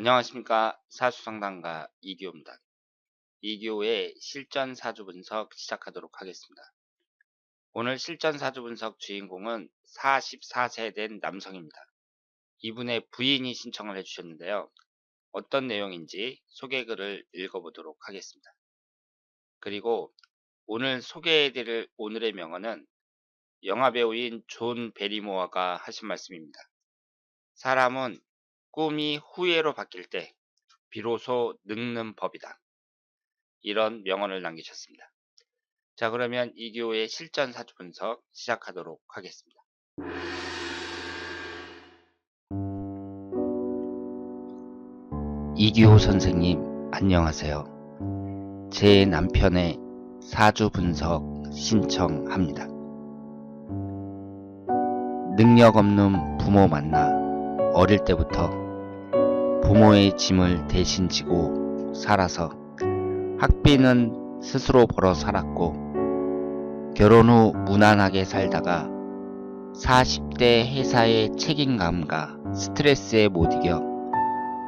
안녕하십니까. 사주상담가 이기호입니다. 이기호의 실전 사주 분석 시작하도록 하겠습니다. 오늘 실전 사주 분석 주인공은 44세 된 남성입니다. 이분의 부인이 신청을 해주셨는데요. 어떤 내용인지 소개글을 읽어보도록 하겠습니다. 그리고 오늘 소개해드릴 오늘의 명언은 영화배우인 존 베리모어가 하신 말씀입니다. 사람은 꿈이 후회로 바뀔 때 비로소 늙는 법이다. 이런 명언을 남기셨습니다. 자, 그러면 이기호의 실전 사주 분석 시작하도록 하겠습니다. 이기호 선생님, 안녕하세요. 제 남편의 사주 분석 신청합니다. 능력 없는 부모 만나 어릴 때부터 부모의 짐을 대신 지고 살아서 학비는 스스로 벌어 살았고 결혼 후 무난하게 살다가 40대 회사의 책임감과 스트레스에 못 이겨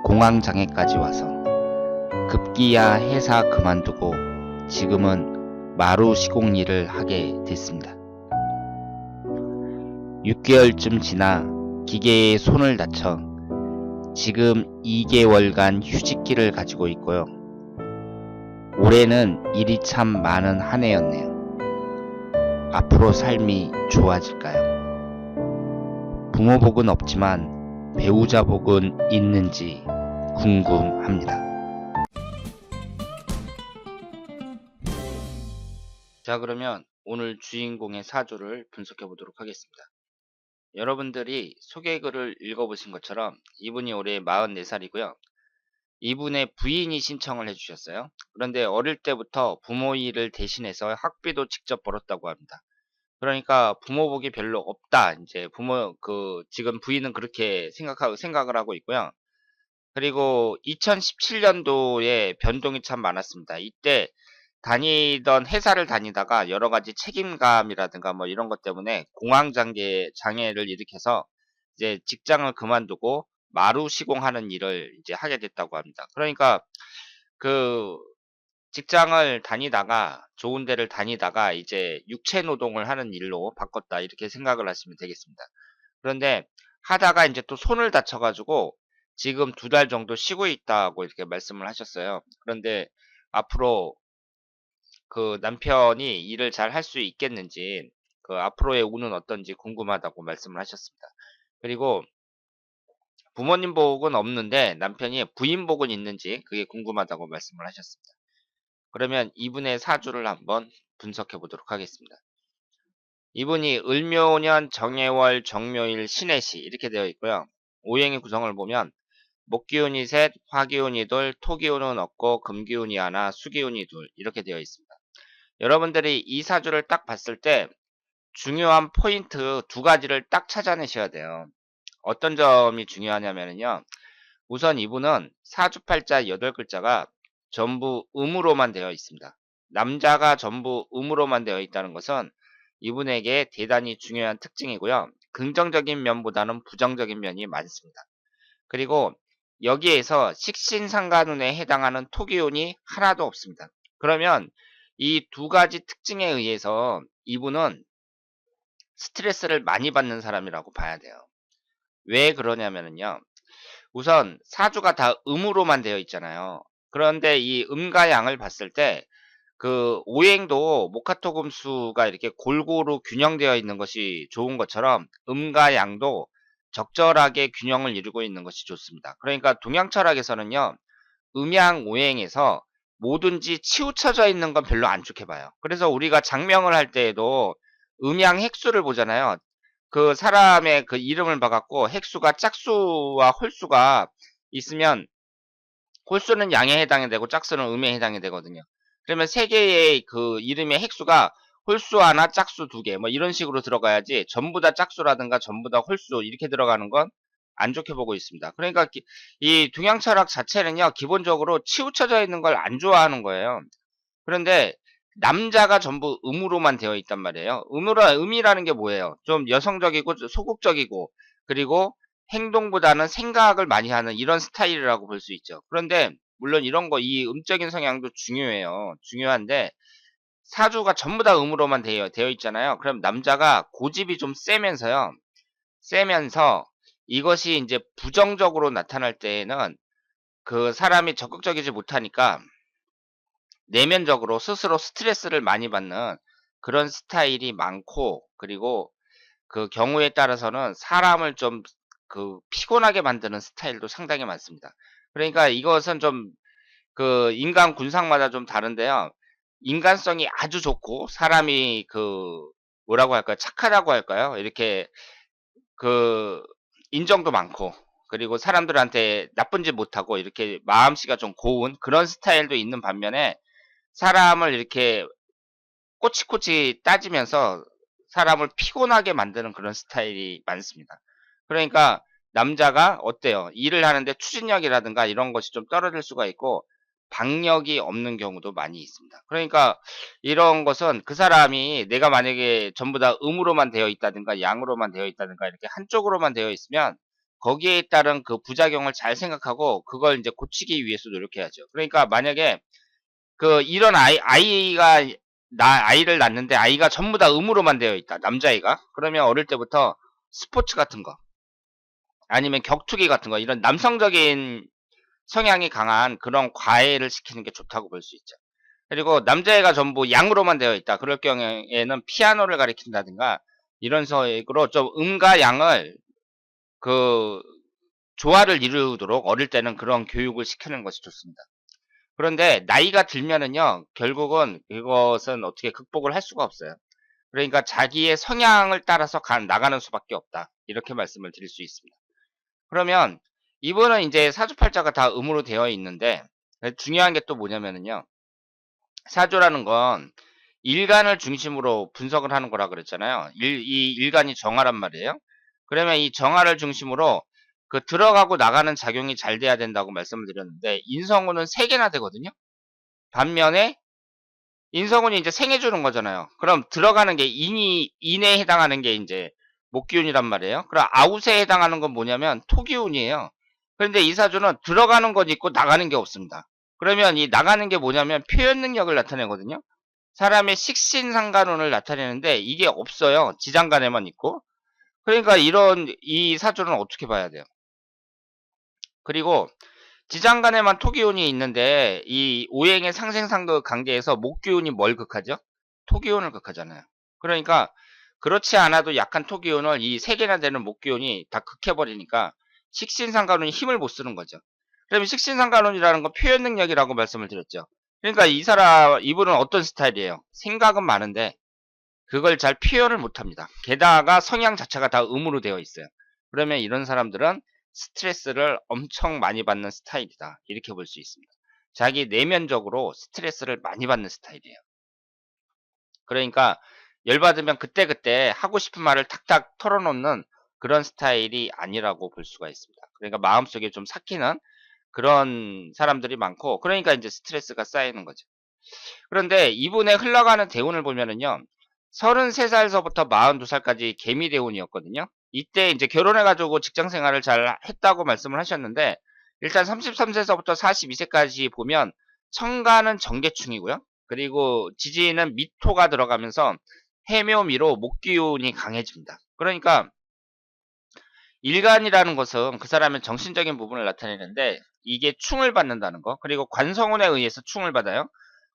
공황장애까지 와서 급기야 회사 그만두고 지금은 마루 시공 일을 하게 됐습니다. 6개월쯤 지나 기계에 손을 다쳐 지금 2개월간 휴직기를 가지고 있고요. 올해는 일이 참 많은 한 해였네요. 앞으로 삶이 좋아질까요? 부모 복은 없지만 배우자 복은 있는지 궁금합니다. 자, 그러면 오늘 주인공의 사주를 분석해 보도록 하겠습니다. 여러분들이 소개글을 읽어보신 것처럼 이분이 올해 44살이고요. 이분의 부인이 신청을 해주셨어요. 그런데 어릴 때부터 부모 일을 대신해서 학비도 직접 벌었다고 합니다. 그러니까 부모 복이 별로 없다. 이제 지금 부인은 그렇게 생각을 하고 있고요. 그리고 2017년도에 변동이 참 많았습니다. 이때 다니던 회사를 다니다가 여러 가지 책임감이라든가 뭐 이런 것 때문에 장애를 일으켜서 이제 직장을 그만두고 마루 시공하는 일을 이제 하게 됐다고 합니다. 그러니까 그 직장을 다니다가 좋은 데를 다니다가 이제 육체 노동을 하는 일로 바꿨다 이렇게 생각을 하시면 되겠습니다. 그런데 하다가 이제 또 손을 다쳐가지고 지금 2달 정도 쉬고 있다고 이렇게 말씀을 하셨어요. 그런데 앞으로 그 남편이 일을 잘 할 수 있겠는지 그 앞으로의 운은 어떤지 궁금하다고 말씀을 하셨습니다. 그리고 부모님 복은 없는데 남편이 부인 복은 있는지 그게 궁금하다고 말씀을 하셨습니다. 그러면 이분의 사주를 한번 분석해 보도록 하겠습니다. 이분이 을묘년 정해월 정묘일 신해시 이렇게 되어 있고요. 오행의 구성을 보면 목기운이 셋, 화기운이 둘, 토기운은 없고 금기운이 하나, 수기운이 둘 이렇게 되어 있습니다. 여러분들이 이 사주를 딱 봤을 때 중요한 포인트 2가지를 딱 찾아내셔야 돼요. 어떤 점이 중요하냐면요. 우선 이분은 사주팔자 8글자가 전부 음으로만 되어 있습니다. 남자가 전부 음으로만 되어 있다는 것은 이분에게 대단히 중요한 특징이고요. 긍정적인 면보다는 부정적인 면이 많습니다. 그리고 여기에서 식신상간운에 해당하는 토기운이 하나도 없습니다. 그러면 이 2가지 특징에 의해서 이분은 스트레스를 많이 받는 사람이라고 봐야 돼요. 왜 그러냐면요. 우선 사주가 다 음으로만 되어 있잖아요. 그런데 이 음과 양을 봤을 때 그 오행도 목화토금수가 이렇게 골고루 균형되어 있는 것이 좋은 것처럼 음과 양도 적절하게 균형을 이루고 있는 것이 좋습니다. 그러니까 동양철학에서는요. 음양 오행에서 뭐든지 치우쳐져 있는 건 별로 안 좋게 봐요. 그래서 우리가 장명을 할 때에도 음양 핵수를 보잖아요. 그 사람의 그 이름을 봐갖고 핵수가 짝수와 홀수가 있으면 홀수는 양에 해당이 되고 짝수는 음에 해당이 되거든요. 그러면 세 개의 그 이름의 핵수가 홀수 하나, 짝수 2개, 뭐 이런 식으로 들어가야지 전부 다 짝수라든가 전부 다 홀수 이렇게 들어가는 건 안 좋게 보고 있습니다. 그러니까 이 동양 철학 자체는요, 기본적으로 치우쳐져 있는 걸 안 좋아하는 거예요. 그런데 남자가 전부 음으로만 되어 있단 말이에요. 음이라는 게 뭐예요? 좀 여성적이고 소극적이고 그리고 행동보다는 생각을 많이 하는 이런 스타일이라고 볼 수 있죠. 그런데 물론 이런 거 이 음적인 성향도 중요해요. 중요한데 사주가 전부 다 음으로만 되어 있잖아요. 그럼 남자가 고집이 좀 세면서요. 세면서 이것이 인제 부정적으로 나타날 때에는 그 사람이 적극적이지 못하니까 내면적으로 스스로 스트레스를 많이 받는 그런 스타일이 많고, 그리고 그 경우에 따라서는 사람을 좀 피곤하게 만드는 스타일도 상당히 많습니다. 그러니까 이것은 좀 인간 군상마다 좀 다른데요. 인간성이 아주 좋고 사람이 뭐라고 할까요? 착하다고 할까요? 이렇게 그 인정도 많고, 그리고 사람들한테 나쁜 짓 못하고 이렇게 마음씨가 좀 고운 그런 스타일도 있는 반면에, 사람을 이렇게 꼬치꼬치 따지면서 사람을 피곤하게 만드는 그런 스타일이 많습니다. 그러니까 남자가 어때요? 일을 하는데 추진력이라든가 이런 것이 좀 떨어질 수가 있고 박력이 없는 경우도 많이 있습니다. 그러니까 이런 것은 그 사람이, 내가 만약에 전부 다 음으로만 되어 있다든가 양으로만 되어 있다든가 이렇게 한쪽으로만 되어 있으면 거기에 따른 그 부작용을 잘 생각하고 그걸 이제 고치기 위해서 노력해야죠. 그러니까 만약에 이런 아이가 아이를 낳는데 아이가 전부 다 음으로만 되어 있다, 남자아이가. 그러면 어릴 때부터 스포츠 같은 거, 아니면 격투기 같은 거, 이런 남성적인 성향이 강한 그런 과외를 시키는 게 좋다고 볼 수 있죠. 그리고 남자애가 전부 양으로만 되어 있다, 그럴 경우에는 피아노를 가르친다든가 이런 식으로 좀 음과 양을 그 조화를 이루도록 어릴 때는 그런 교육을 시키는 것이 좋습니다. 그런데 나이가 들면은요, 결국은 이것은 어떻게 극복을 할 수가 없어요. 그러니까 자기의 성향을 따라서 나가는 수밖에 없다, 이렇게 말씀을 드릴 수 있습니다. 그러면 이분은 이제 사주팔자가 다 음으로 되어 있는데, 중요한 게 또 뭐냐면은요, 사주라는 건 일간을 중심으로 분석을 하는 거라 그랬잖아요. 이 일간이 정화란 말이에요. 그러면 이 정화를 중심으로 들어가고 나가는 작용이 잘 돼야 된다고 말씀을 드렸는데, 인성운은 3개나 되거든요. 반면에 인성운이 이제 생해 주는 거잖아요. 그럼 들어가는 게 인에 해당하는 게 이제 목기운이란 말이에요. 그럼 아웃에 해당하는 건 뭐냐면 토기운이에요. 그런데 이 사주는 들어가는 건 있고 나가는 게 없습니다. 그러면 이 나가는 게 뭐냐면 표현 능력을 나타내거든요. 사람의 식신상간운을 나타내는데 이게 없어요. 지장간에만 있고. 그러니까 이 사주는 어떻게 봐야 돼요? 그리고 지장간에만 토기운이 있는데 이 오행의 상생상극 관계에서 목기운이 뭘 극하죠? 토기운을 극하잖아요. 그러니까 그렇지 않아도 약한 토기운을 이 3개나 되는 목기운이 다 극해버리니까 식신상간운이 힘을 못 쓰는 거죠. 그러면 식신상간운이라는 건 표현 능력이라고 말씀을 드렸죠. 그러니까 이분은 어떤 스타일이에요? 생각은 많은데 그걸 잘 표현을 못합니다. 게다가 성향 자체가 다 음으로 되어 있어요. 그러면 이런 사람들은 스트레스를 엄청 많이 받는 스타일이다, 이렇게 볼 수 있습니다. 자기 내면적으로 스트레스를 많이 받는 스타일이에요. 그러니까 열받으면 그때그때 하고 싶은 말을 탁탁 털어놓는 그런 스타일이 아니라고 볼 수가 있습니다. 그러니까 마음속에 좀 삭히는 그런 사람들이 많고, 그러니까 이제 스트레스가 쌓이는 거죠. 그런데 이분의 흘러가는 대운을 보면은요, 33살서부터 42살까지 개미 대운이었거든요. 이때 이제 결혼해가지고 직장 생활을 잘 했다고 말씀을 하셨는데, 일단 33세서부터 42세까지 보면 천간은 정계충이고요. 그리고 지지는 미토가 들어가면서 해묘미로 목기운이 강해집니다. 그러니까 일간이라는 것은 그 사람의 정신적인 부분을 나타내는데 이게 충을 받는다는 거, 그리고 관성운에 의해서 충을 받아요.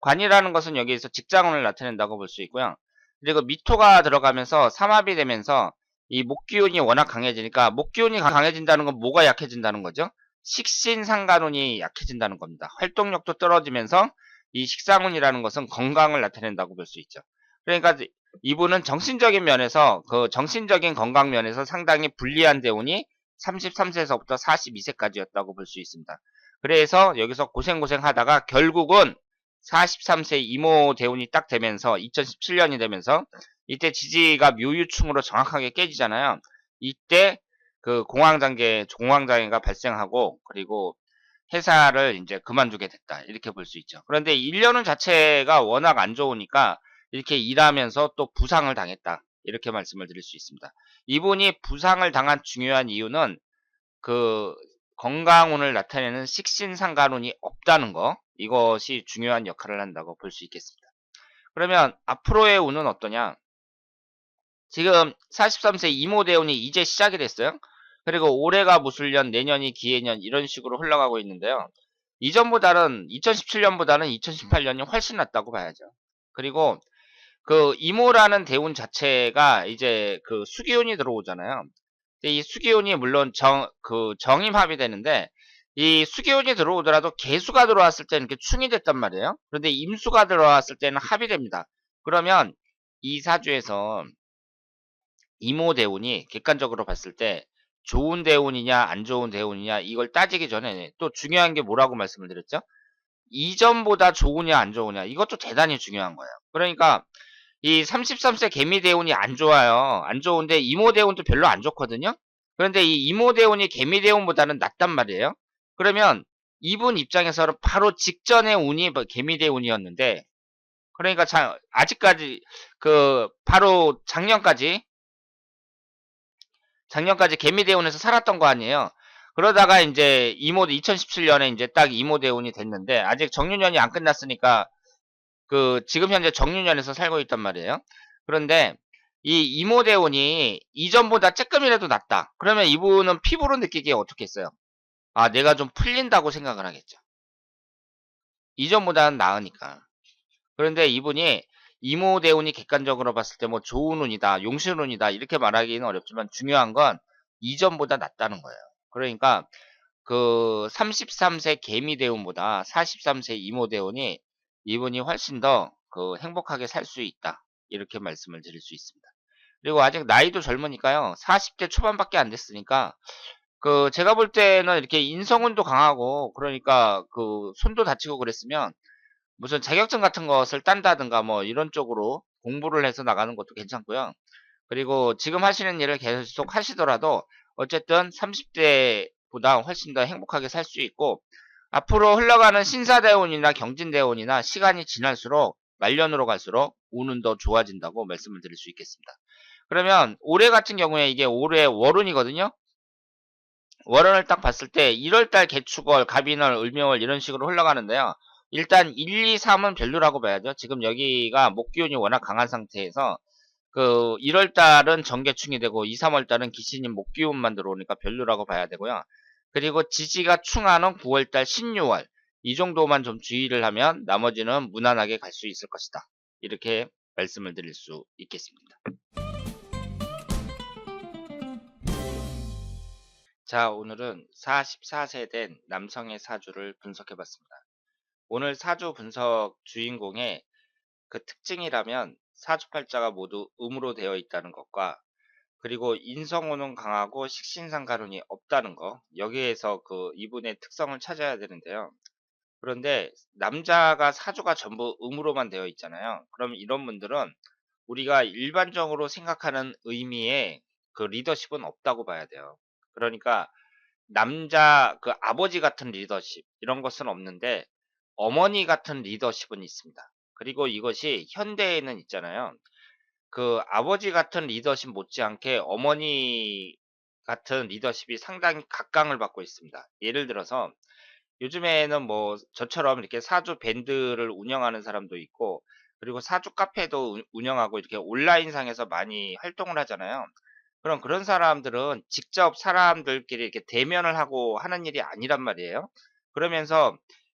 관이라는 것은 여기에서 직장운을 나타낸다고 볼 수 있고요. 그리고 미토가 들어가면서 삼합이 되면서 이 목기운이 워낙 강해지니까, 목기운이 강해진다는 건 뭐가 약해진다는 거죠? 식신상간운이 약해진다는 겁니다. 활동력도 떨어지면서 이 식상운이라는 것은 건강을 나타낸다고 볼 수 있죠. 그러니까 이분은 정신적인 면에서 정신적인 건강 면에서 상당히 불리한 대운이 33세서부터 42세까지였다고 볼 수 있습니다. 그래서 여기서 고생고생 하다가 결국은 43세 이모 대운이 딱 되면서 2017년이 되면서 이때 지지가 묘유충으로 정확하게 깨지잖아요. 이때 공황장애가 발생하고, 그리고 회사를 이제 그만두게 됐다, 이렇게 볼 수 있죠. 그런데 1년은 자체가 워낙 안 좋으니까 이렇게 일하면서 또 부상을 당했다, 이렇게 말씀을 드릴 수 있습니다. 이분이 부상을 당한 중요한 이유는 그 건강운을 나타내는 식신상간운이 없다는 거, 이것이 중요한 역할을 한다고 볼 수 있겠습니다. 그러면 앞으로의 운은 어떠냐? 지금 43세 이모대운이 이제 시작이 됐어요. 그리고 올해가 무술년, 내년이 기해년 이런 식으로 흘러가고 있는데요. 이전보다는 2017년보다는 2018년이 훨씬 낫다고 봐야죠. 그리고 그 이모라는 대운 자체가 이제 그 수기운이 들어오잖아요. 근데 이 수기운이 물론 정임합이 되는데, 이 수기운이 들어오더라도 개수가 들어왔을 때는 이렇게 충이 됐단 말이에요. 그런데 임수가 들어왔을 때는 합이 됩니다. 그러면 이 사주에서 이모 대운이 객관적으로 봤을 때 좋은 대운이냐 안 좋은 대운이냐 이걸 따지기 전에 또 중요한 게 뭐라고 말씀을 드렸죠? 이전보다 좋으냐 안 좋으냐, 이것도 대단히 중요한 거예요. 그러니까 이 33세 개미 대운이 안 좋아요. 안 좋은데 이모 대운도 별로 안 좋거든요. 그런데 이 이모 대운이 개미 대운보다는 낫단 말이에요. 그러면 이분 입장에서는 바로 직전의 운이 뭐 개미 대운이었는데, 그러니까 아직까지 바로 작년까지 개미대운에서 살았던 거 아니에요. 그러다가 이제 2017년에 이제 딱 이모대운이 됐는데, 아직 정유년이 안 끝났으니까 지금 현재 정유년에서 살고 있단 말이에요. 그런데 이 이모대운이 이전보다 조금이라도 낫다. 그러면 이분은 피부로 느끼기에 어떻게 했어요? 아, 내가 좀 풀린다고 생각을 하겠죠. 이전보다는 나으니까. 그런데 이분이 이모대운이 객관적으로 봤을 때 뭐 좋은 운이다, 용신운이다 이렇게 말하기는 어렵지만, 중요한 건 이전보다 낫다는 거예요. 그러니까 33세 개미대운보다 43세 이모대운이 이분이 훨씬 더 행복하게 살 수 있다, 이렇게 말씀을 드릴 수 있습니다. 그리고 아직 나이도 젊으니까요. 40대 초반밖에 안 됐으니까 제가 볼 때는 이렇게 인성운도 강하고, 그러니까 손도 다치고 그랬으면 무슨 자격증 같은 것을 딴다든가 뭐 이런 쪽으로 공부를 해서 나가는 것도 괜찮고요. 그리고 지금 하시는 일을 계속 하시더라도 어쨌든 30대보다 훨씬 더 행복하게 살 수 있고, 앞으로 흘러가는 신사대운이나 경진대운이나 시간이 지날수록 말년으로 갈수록 운은 더 좋아진다고 말씀을 드릴 수 있겠습니다. 그러면 올해 같은 경우에 이게 올해 월운이거든요. 월원을 딱 봤을 때 1월달 개축월, 갑인월, 을묘월 이런 식으로 흘러가는데요. 일단 1, 2, 3은 별로라고 봐야죠. 지금 여기가 목기운이 워낙 강한 상태에서 1월달은 정계충이 되고 2, 3월달은 기신인 목기운만 들어오니까 별로라고 봐야 되고요. 그리고 지지가 충하는 9월달, 16월 이 정도만 좀 주의를 하면 나머지는 무난하게 갈 수 있을 것이다, 이렇게 말씀을 드릴 수 있겠습니다. 자, 오늘은 44세 된 남성의 사주를 분석해 봤습니다. 오늘 사주 분석 주인공의 특징이라면 사주팔자가 모두 음으로 되어 있다는 것과, 그리고 인성운은 강하고 식신상간운이 없다는 거, 여기에서 이분의 특성을 찾아야 되는데요. 그런데 남자가 사주가 전부 음으로만 되어 있잖아요. 그럼 이런 분들은 우리가 일반적으로 생각하는 의미의 리더십은 없다고 봐야 돼요. 그러니까 남자 아버지 같은 리더십 이런 것은 없는데, 어머니 같은 리더십은 있습니다. 그리고 이것이 현대에는 있잖아요. 아버지 같은 리더십 못지않게 어머니 같은 리더십이 상당히 각광을 받고 있습니다. 예를 들어서 요즘에는 뭐 저처럼 이렇게 사주 밴드를 운영하는 사람도 있고, 그리고 사주 카페도 운영하고 이렇게 온라인상에서 많이 활동을 하잖아요. 그럼 그런 사람들은 직접 사람들끼리 이렇게 대면을 하고 하는 일이 아니란 말이에요. 그러면서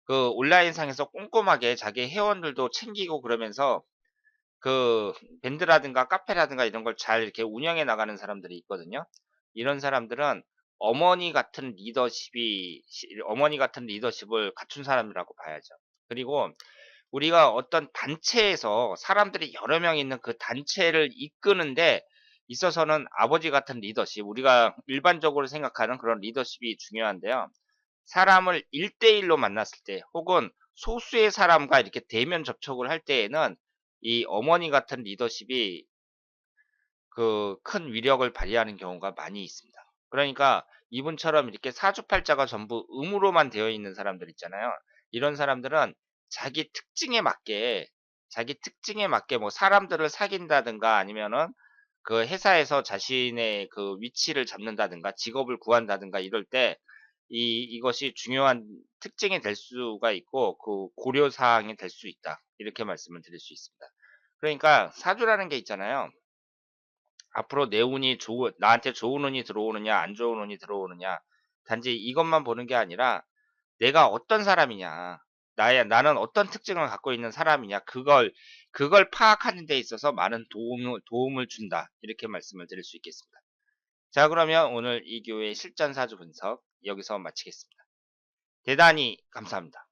온라인상에서 꼼꼼하게 자기 회원들도 챙기고, 그러면서 밴드라든가 카페라든가 이런 걸 잘 이렇게 운영해 나가는 사람들이 있거든요. 이런 사람들은 어머니 같은 리더십을 갖춘 사람이라고 봐야죠. 그리고 우리가 어떤 단체에서 사람들이 여러 명 있는 그 단체를 이끄는데 있어서는 아버지 같은 리더십, 우리가 일반적으로 생각하는 그런 리더십이 중요한데요. 사람을 1대1로 만났을 때, 혹은 소수의 사람과 이렇게 대면 접촉을 할 때에는 이 어머니 같은 리더십이 큰 위력을 발휘하는 경우가 많이 있습니다. 그러니까 이분처럼 이렇게 사주팔자가 전부 음으로만 되어 있는 사람들 있잖아요. 이런 사람들은 자기 특징에 맞게 뭐 사람들을 사귄다든가 아니면은 그 회사에서 자신의 그 위치를 잡는다든가 직업을 구한다든가 이럴 때 이것이 중요한 특징이 될 수가 있고 그 고려 사항이 될 수 있다. 이렇게 말씀을 드릴 수 있습니다. 그러니까 사주라는 게 있잖아요. 앞으로 내 운이 좋은 나한테 좋은 운이 들어오느냐 안 좋은 운이 들어오느냐 단지 이것만 보는 게 아니라 내가 어떤 사람이냐. 나는 어떤 특징을 갖고 있는 사람이냐. 그걸 파악하는 데 있어서 많은 도움을 준다. 이렇게 말씀을 드릴 수 있겠습니다. 자, 그러면 오늘 이 교의 실전 사주 분석 여기서 마치겠습니다. 대단히 감사합니다.